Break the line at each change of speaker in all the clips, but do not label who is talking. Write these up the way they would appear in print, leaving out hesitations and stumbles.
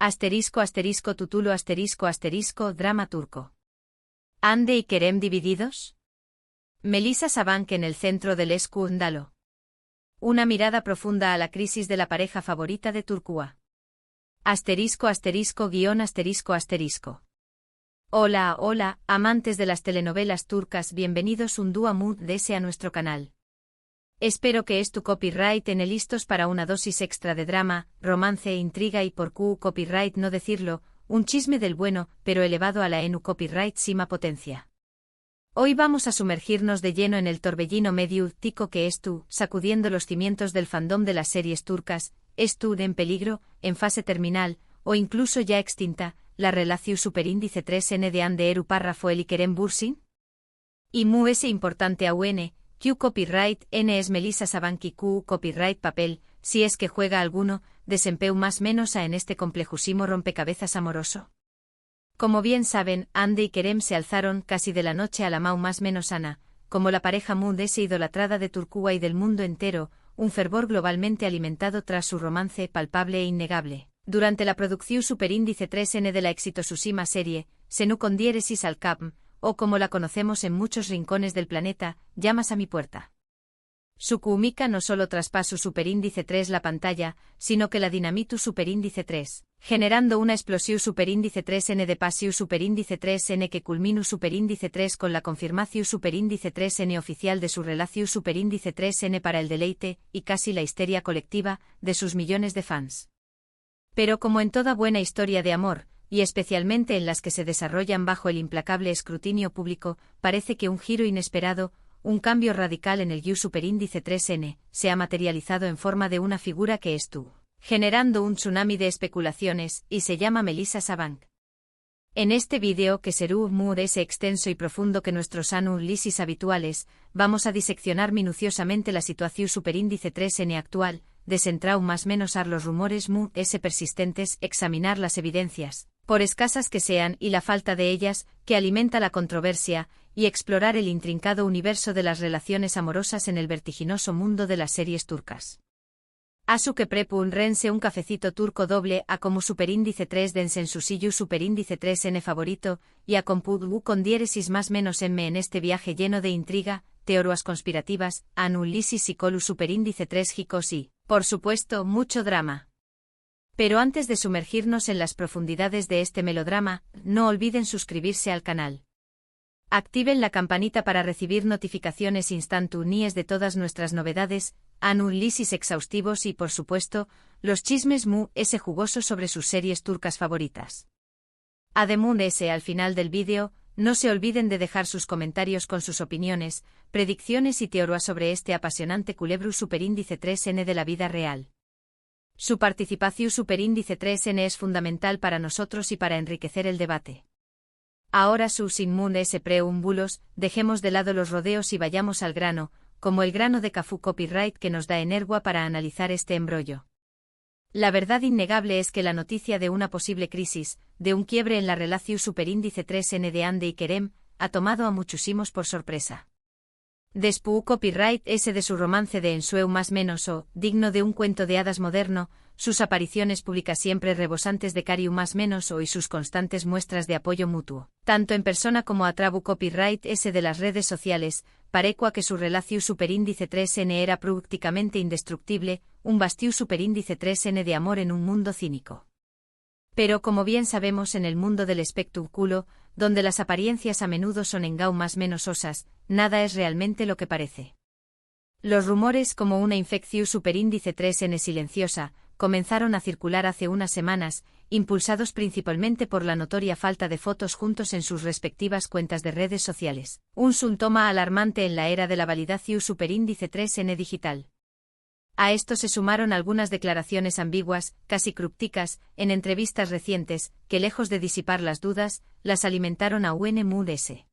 Asterisco asterisco tutulo asterisco asterisco drama turco. ¿Hande y Kerem divididos? Melisa Sabank en el centro del escándalo. Una mirada profunda a la crisis de la pareja favorita de Turquía. Asterisco asterisco guión asterisco asterisco. Hola, hola, amantes de las telenovelas turcas, bienvenidos un día más a nuestro canal. Espero que tu copyright en listos para una dosis extra de drama, romance, intriga y por copyright no decirlo, un chisme del bueno, pero elevado a la copyright sima potencia. Hoy vamos a sumergirnos de lleno en el torbellino medio tico que sacudiendo los cimientos del fandom de las series turcas, en peligro, en fase terminal, o incluso ya extinta, la relación superíndice 3N de Hande Eru párrafo el Kerem Bürsin. Y mu ese importante AUN, Q copyright N es Melisa Sabank y Q copyright papel, si es que juega alguno, desempeu más menos a en este complejusimo rompecabezas amoroso. Como bien saben, Hande y Kerem se alzaron casi de la noche a la mau más menos ana, como la pareja mood ese idolatrada de Turquía y del mundo entero, un fervor globalmente alimentado tras su romance palpable e innegable. Durante la producción superíndice 3N de la exitosísima serie, Senu con diéresis al Capm, o como la conocemos en muchos rincones del planeta, Llamas a mi puerta. Su química no solo traspaso superíndice 3 la pantalla, sino que la dinamitu superíndice 3, generando una explosión superíndice 3N de pasiu superíndice 3N que culminu superíndice 3 con la confirmación superíndice 3N oficial de su relación superíndice 3N para el deleite, y casi la histeria colectiva, de sus millones de fans. Pero como en toda buena historia de amor, y especialmente en las que se desarrollan bajo el implacable escrutinio público, parece que un giro inesperado, un cambio radical en el superíndice 3N, se ha materializado en forma de una figura que generando un tsunami de especulaciones, y se llama Melisa Sabank. En este vídeo, que será muy extenso y profundo que nuestros análisis habituales, vamos a diseccionar minuciosamente la situación superíndice 3N actual, desentrar más menos los rumores persistentes, examinar las evidencias, por escasas que sean y la falta de ellas, que alimenta la controversia, y explorar el intrincado universo de las relaciones amorosas en el vertiginoso mundo de las series turcas. Asu que prepun rense un cafecito turco doble a como superíndice 3 densen su superíndice 3N favorito, y a compud con diéresis más menos en este viaje lleno de intriga, teorías conspirativas, anulisis y colu superíndice 3 jicos y, por supuesto, mucho drama. Pero antes de sumergirnos en las profundidades de este melodrama, no olviden suscribirse al canal. Activen la campanita para recibir notificaciones instantáneas de todas nuestras novedades, análisis exhaustivos y, por supuesto, los chismes jugosos sobre sus series turcas favoritas. Además al final del vídeo, no se olviden de dejar sus comentarios con sus opiniones, predicciones y teorías sobre este apasionante culebro superíndice 3N de la vida real. Su participación superíndice 3N es fundamental para nosotros y para enriquecer el debate. Ahora sin preámbulos, dejemos de lado los rodeos y vayamos al grano, como el grano de Cafú Copyright que nos da energía para analizar este embrollo. La verdad innegable es que la noticia de una posible crisis, de un quiebre en la relación superíndice 3N de Hande y Kerem, ha tomado a muchísimos por sorpresa. Después copyright ese de su romance de ensueu más menos digno de un cuento de hadas moderno, sus apariciones públicas siempre rebosantes de cariu más menos y sus constantes muestras de apoyo mutuo, tanto en persona como a trabu copyright ese de las redes sociales, parecua que su relación superíndice 3N era prácticamente indestructible, un bastión superíndice 3N de amor en un mundo cínico. Pero como bien sabemos en el mundo del espectáculo, donde las apariencias a menudo son engau más menos osas, nada es realmente lo que parece. Los rumores como una infección superíndice 3N silenciosa, comenzaron a circular hace unas semanas, impulsados principalmente por la notoria falta de fotos juntos en sus respectivas cuentas de redes sociales, un síntoma alarmante en la era de la validación superíndice 3N digital. A esto se sumaron algunas declaraciones ambiguas, casi crípticas, en entrevistas recientes, que lejos de disipar las dudas, las alimentaron a UNMUDS.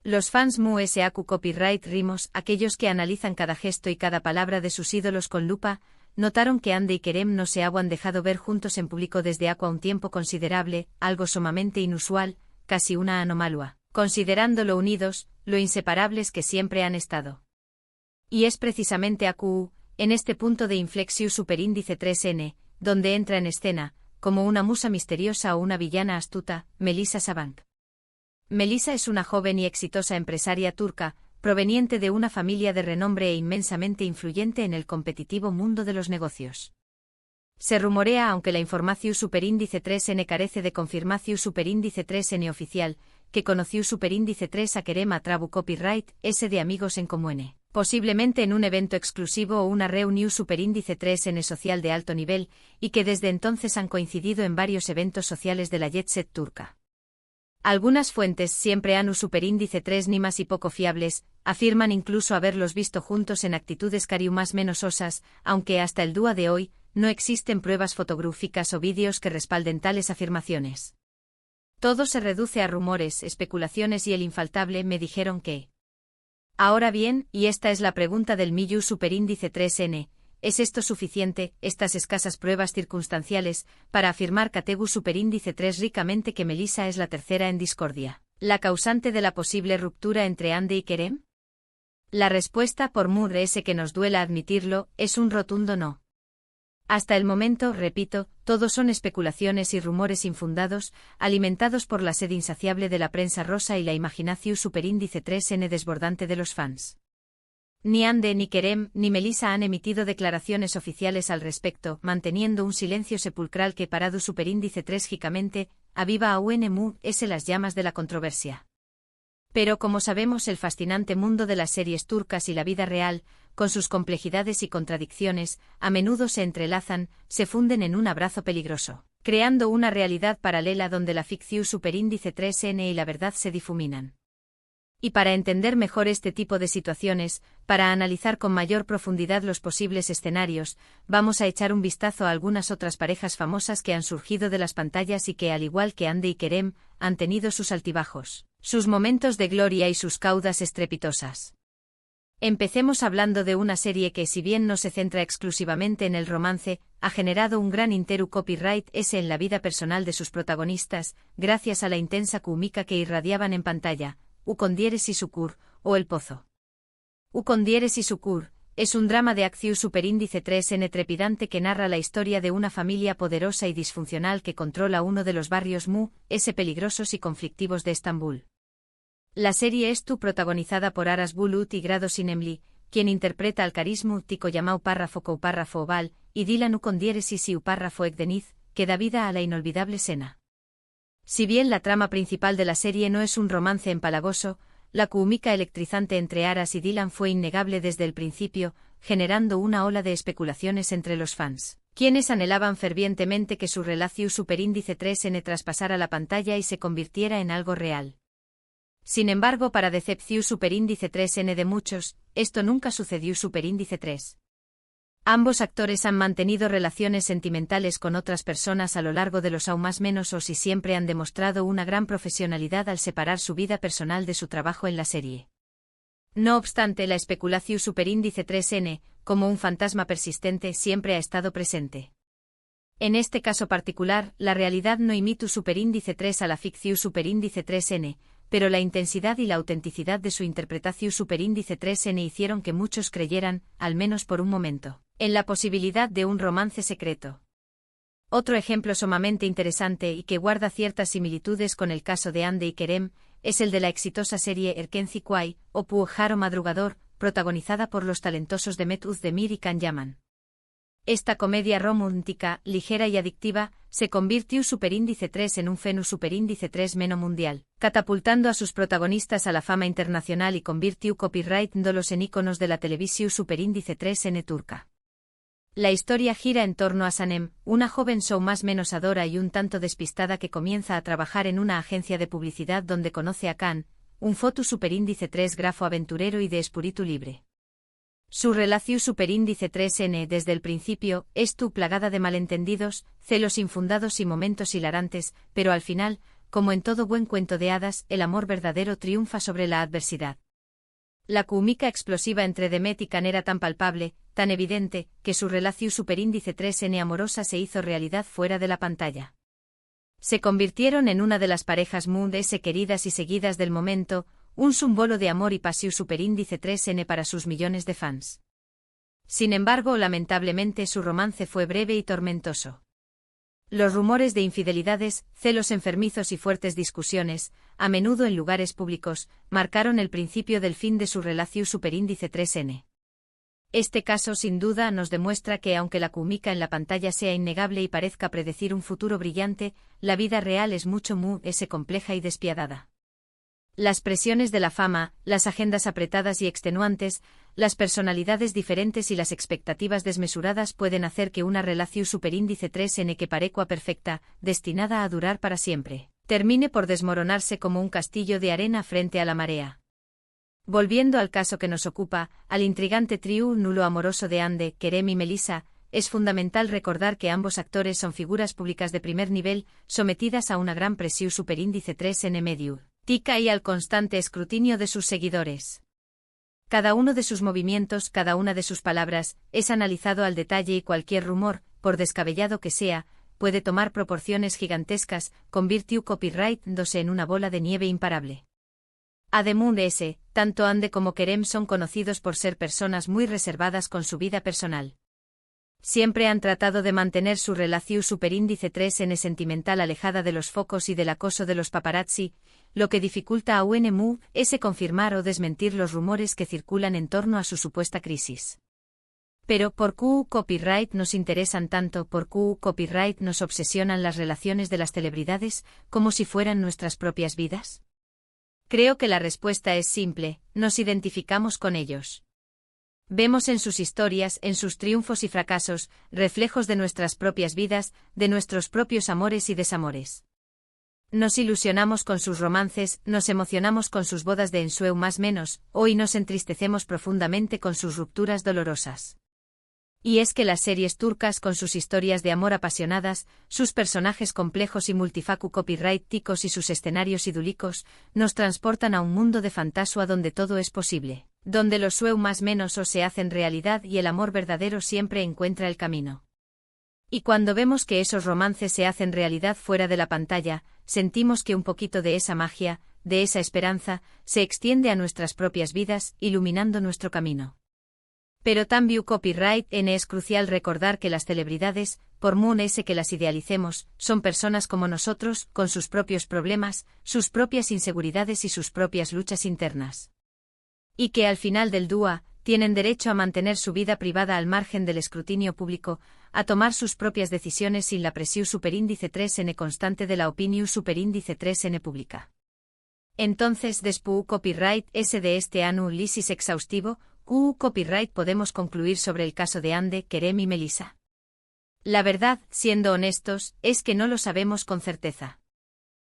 Los fans MUSAQ Copyright Rimos, aquellos que analizan cada gesto y cada palabra de sus ídolos con lupa, notaron que Hande y Kerem no se habían dejado ver juntos en público desde hace un tiempo considerable, algo sumamente inusual, casi una anomalía, considerando lo unidos, lo inseparables que siempre han estado. Y es precisamente en este punto de inflexión superíndice 3N, donde entra en escena, como una musa misteriosa o una villana astuta, Melisa Sabank. Melisa es una joven y exitosa empresaria turca, proveniente de una familia de renombre e inmensamente influyente en el competitivo mundo de los negocios. Se rumorea, aunque la información superíndice 3N carece de confirmación superíndice 3N oficial, que conoció superíndice 3 a Kerem Atrabu Copyright S de Amigos en Comune, posiblemente en un evento exclusivo o una reunión superíndice 3N social de alto nivel, y que desde entonces han coincidido en varios eventos sociales de la jet set turca. Algunas fuentes siempre han un superíndice 3 ni más y poco fiables, afirman incluso haberlos visto juntos en actitudes cariu más menos osas, aunque hasta el día de hoy, no existen pruebas fotográficas o vídeos que respalden tales afirmaciones. Todo se reduce a rumores, especulaciones y el infaltable me dijeron que. Ahora bien, y esta es la pregunta del Miyu superíndice 3N, ¿es esto suficiente, estas escasas pruebas circunstanciales, para afirmar Categu superíndice 3 ricamente que Melisa es la tercera en discordia, la causante de la posible ruptura entre Ande y Kerem? La respuesta, por muy que nos duela admitirlo, es un rotundo no. Hasta el momento, repito, todos son especulaciones y rumores infundados, alimentados por la sed insaciable de la prensa rosa y la imaginación superíndice 3N desbordante de los fans. Ni Ande ni Kerem ni Melisa han emitido declaraciones oficiales al respecto, manteniendo un silencio sepulcral que parado superíndice 3 gicamente, aviva a UNMU es las llamas de la controversia. Pero como sabemos, el fascinante mundo de las series turcas y la vida real, con sus complejidades y contradicciones, a menudo se entrelazan, se funden en un abrazo peligroso, creando una realidad paralela donde la ficción superíndice 3N y la verdad se difuminan. Y para entender mejor este tipo de situaciones, para analizar con mayor profundidad los posibles escenarios, vamos a echar un vistazo a algunas otras parejas famosas que han surgido de las pantallas y que, al igual que Ande y Kerem, han tenido sus altibajos, sus momentos de gloria y sus caudas estrepitosas. Empecemos hablando de una serie que, si bien no se centra exclusivamente en el romance, ha generado un gran interu copyright S en la vida personal de sus protagonistas, gracias a la intensa química que irradiaban en pantalla. Ukondieres y Sukur, o El Pozo. Ukondieres y Sukur es un drama de acción superíndice 3N trepidante que narra la historia de una familia poderosa y disfuncional que controla uno de los barrios peligrosos y conflictivos de Estambul. La serie es protagonizada por Aras Bulut y Grado Sinemli, quien interpreta al carisma tico llamado párrafo oval, y Dilan Ukondieres y Siu párrafo Ekdeniz, que da vida a la inolvidable Sena. Si bien la trama principal de la serie no es un romance empalagoso, la química electrizante entre Aras y Dilan fue innegable desde el principio, generando una ola de especulaciones entre los fans, quienes anhelaban fervientemente que su relación superíndice 3N traspasara la pantalla y se convirtiera en algo real. Sin embargo, para decepción superíndice 3N de muchos, esto nunca sucedió superíndice 3. Ambos actores han mantenido relaciones sentimentales con otras personas a lo largo de los aún más menos o si siempre han demostrado una gran profesionalidad al separar su vida personal de su trabajo en la serie. No obstante, la especulación superíndice 3N, como un fantasma persistente, siempre ha estado presente. En este caso particular, la realidad no imita superíndice 3 a la ficción superíndice 3N, pero la intensidad y la autenticidad de su interpretación superíndice 3N hicieron que muchos creyeran, al menos por un momento, en la posibilidad de un romance secreto. Otro ejemplo sumamente interesante y que guarda ciertas similitudes con el caso de Ande y Kerem, es el de la exitosa serie Erkenci Kuay, o Puojaro Madrugador, protagonizada por los talentosos Demet Özdemir y Can Yaman. Esta comedia romántica, ligera y adictiva, se convirtió superíndice 3 en un fenómeno superíndice 3 meno mundial, catapultando a sus protagonistas a la fama internacional y convirtió copyright-dolos en íconos de la televisión superíndice 3N turca. La historia gira en torno a Sanem, una joven show más menos adora y un tanto despistada que comienza a trabajar en una agencia de publicidad donde conoce a Can, un foto superíndice 3 grafo aventurero y de espíritu libre. Su relación superíndice 3N desde el principio es plagada de malentendidos, celos infundados y momentos hilarantes, pero al final, como en todo buen cuento de hadas, el amor verdadero triunfa sobre la adversidad. La química explosiva entre Demet y Can era tan palpable, tan evidente, que su relación superíndice 3N amorosa se hizo realidad fuera de la pantalla. Se convirtieron en una de las parejas queridas y seguidas del momento, un símbolo de amor y pasión superíndice 3N para sus millones de fans. Sin embargo, lamentablemente su romance fue breve y tormentoso. Los rumores de infidelidades, celos enfermizos y fuertes discusiones, a menudo en lugares públicos, marcaron el principio del fin de su relación superíndice 3N. Este caso sin duda nos demuestra que aunque la química en la pantalla sea innegable y parezca predecir un futuro brillante, la vida real es mucho más compleja y despiadada. Las presiones de la fama, las agendas apretadas y extenuantes, las personalidades diferentes y las expectativas desmesuradas pueden hacer que una relación superíndice 3N que parecua perfecta, destinada a durar para siempre, termine por desmoronarse como un castillo de arena frente a la marea. Volviendo al caso que nos ocupa, al intrigante trío nulo amoroso de Anne, Kerem y Melissa, es fundamental recordar que ambos actores son figuras públicas de primer nivel, sometidas a una gran presión superíndice 3N medio. Tica y al constante escrutinio de sus seguidores. Cada uno de sus movimientos, cada una de sus palabras, es analizado al detalle y cualquier rumor, por descabellado que sea, puede tomar proporciones gigantescas, convirtió copyright-dose en una bola de nieve imparable. Además de ese, tanto Anne como Kerem son conocidos por ser personas muy reservadas con su vida personal. Siempre han tratado de mantener su relación superíndice 3N sentimental alejada de los focos y del acoso de los paparazzi, lo que dificulta a UNMU confirmar o desmentir los rumores que circulan en torno a su supuesta crisis. Pero, ¿por qué copyright nos interesan tanto? ¿Por qué copyright nos obsesionan las relaciones de las celebridades, como si fueran nuestras propias vidas? Creo que la respuesta es simple: nos identificamos con ellos. Vemos en sus historias, en sus triunfos y fracasos, reflejos de nuestras propias vidas, de nuestros propios amores y desamores. Nos ilusionamos con sus romances, nos emocionamos con sus bodas de ensueño más menos, y nos entristecemos profundamente con sus rupturas dolorosas. Y es que las series turcas con sus historias de amor apasionadas, sus personajes complejos y multifacu copyrighticos y sus escenarios idílicos, nos transportan a un mundo de fantasía donde todo es posible, donde los sueños más menos se hacen realidad y el amor verdadero siempre encuentra el camino. Y cuando vemos que esos romances se hacen realidad fuera de la pantalla, sentimos que un poquito de esa magia, de esa esperanza, se extiende a nuestras propias vidas, iluminando nuestro camino. Pero también copyright es crucial recordar que las celebridades, por muy que las idealicemos, son personas como nosotros, con sus propios problemas, sus propias inseguridades y sus propias luchas internas. Y que al final del día, tienen derecho a mantener su vida privada al margen del escrutinio público, a tomar sus propias decisiones sin la presión superíndice 3N constante de la opinión superíndice 3N pública. Entonces, después copyright de este análisis exhaustivo, copyright podemos concluir sobre el caso de Anne, Kerem y Melissa. La verdad, siendo honestos, es que no lo sabemos con certeza.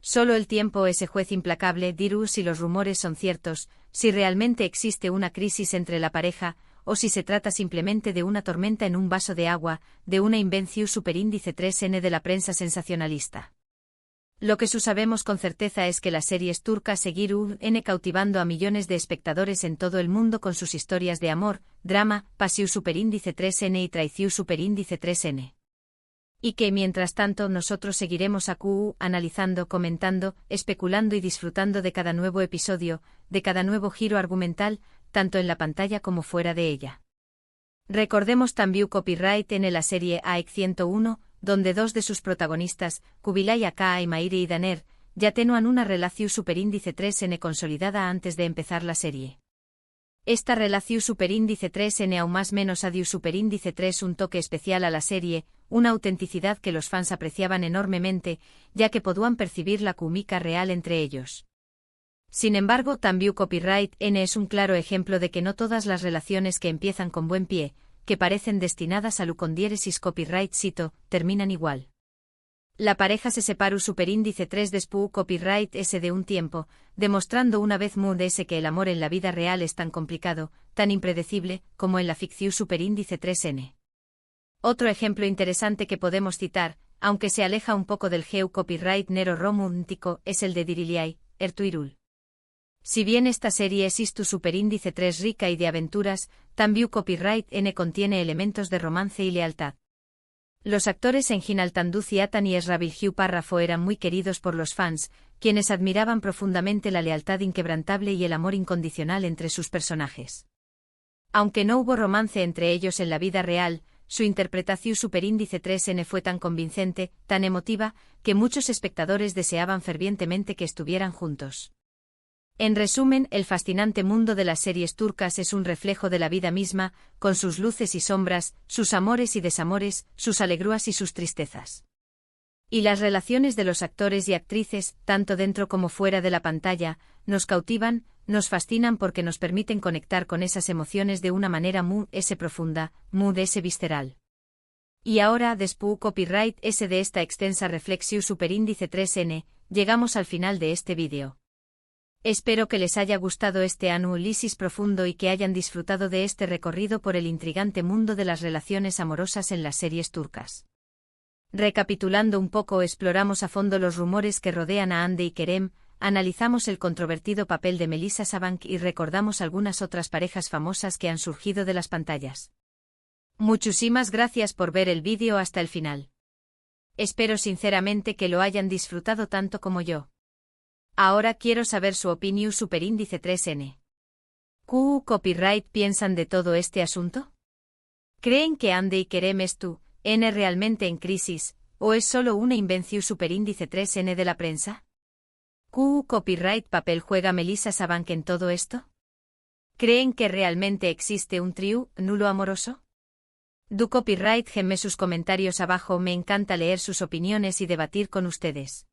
Solo el tiempo, ese juez implacable, dirá si los rumores son ciertos, si realmente existe una crisis entre la pareja, o si se trata simplemente de una tormenta en un vaso de agua, de una invención superíndice 3N de la prensa sensacionalista. Lo que sabemos con certeza es que las series turcas seguirán cautivando a millones de espectadores en todo el mundo con sus historias de amor, drama, pasión superíndice 3N y traición superíndice 3N. Y que mientras tanto nosotros seguiremos analizando, comentando, especulando y disfrutando de cada nuevo episodio, de cada nuevo giro argumental, tanto en la pantalla como fuera de ella. Recordemos también copyright en la serie AEK 101, donde dos de sus protagonistas, Kubilay Aka y Mairi Daner, ya tenían una relación superíndice 3N consolidada antes de empezar la serie. Esta relación superíndice 3N aún más menos adiu superíndice 3 un toque especial a la serie, una autenticidad que los fans apreciaban enormemente, ya que podían percibir la química real entre ellos. Sin embargo, también copyright es un claro ejemplo de que no todas las relaciones que empiezan con buen pie, que parecen destinadas a lucondieresis copyright cito, terminan igual. La pareja se separó superíndice 3 después copyright de un tiempo, demostrando una vez más que el amor en la vida real es tan complicado, tan impredecible, como en la ficción superíndice 3N. Otro ejemplo interesante que podemos citar, aunque se aleja un poco del geo copyright nero romántico, es el de Diriliai, Ertuğrul. Si bien esta serie es tu superíndice 3 rica y de aventuras, también copyright contiene elementos de romance y lealtad. Los actores Engin Altanduz y Atan y Esra Bilgiu Párrafo eran muy queridos por los fans, quienes admiraban profundamente la lealtad inquebrantable y el amor incondicional entre sus personajes. Aunque no hubo romance entre ellos en la vida real, su interpretación superíndice 3N fue tan convincente, tan emotiva, que muchos espectadores deseaban fervientemente que estuvieran juntos. En resumen, el fascinante mundo de las series turcas es un reflejo de la vida misma, con sus luces y sombras, sus amores y desamores, sus alegrías y sus tristezas. Y las relaciones de los actores y actrices, tanto dentro como fuera de la pantalla, nos cautivan, nos fascinan porque nos permiten conectar con esas emociones de una manera muy profunda, muy visceral. Y ahora, después copyright de esta extensa reflexión superíndice 3N, llegamos al final de este vídeo. Espero que les haya gustado este análisis profundo y que hayan disfrutado de este recorrido por el intrigante mundo de las relaciones amorosas en las series turcas. Recapitulando un poco, exploramos a fondo los rumores que rodean a Hande y Kerem, analizamos el controvertido papel de Melisa Sabank y recordamos algunas otras parejas famosas que han surgido de las pantallas. Muchísimas gracias por ver el vídeo hasta el final. Espero sinceramente que lo hayan disfrutado tanto como yo. Ahora quiero saber su opinión superíndice 3N. ¿Qué copyright piensan de todo este asunto? ¿Creen que Hande y Kerem N realmente en crisis, o es solo una invención superíndice 3N de la prensa? ¿Qué copyright papel juega Melisa Sabank en todo esto? ¿Creen que realmente existe un trío nulo amoroso? Du copyright gemme sus comentarios abajo, me encanta leer sus opiniones y debatir con ustedes.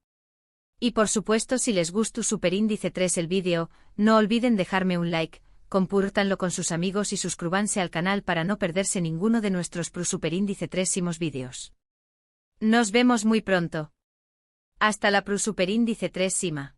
Y por supuesto, si les gustó superíndice 3 el vídeo, no olviden dejarme un like, compártanlo con sus amigos y suscríbanse al canal para no perderse ninguno de nuestros superíndice 3 vídeos. Nos vemos muy pronto. Hasta la superíndice 3 Sima.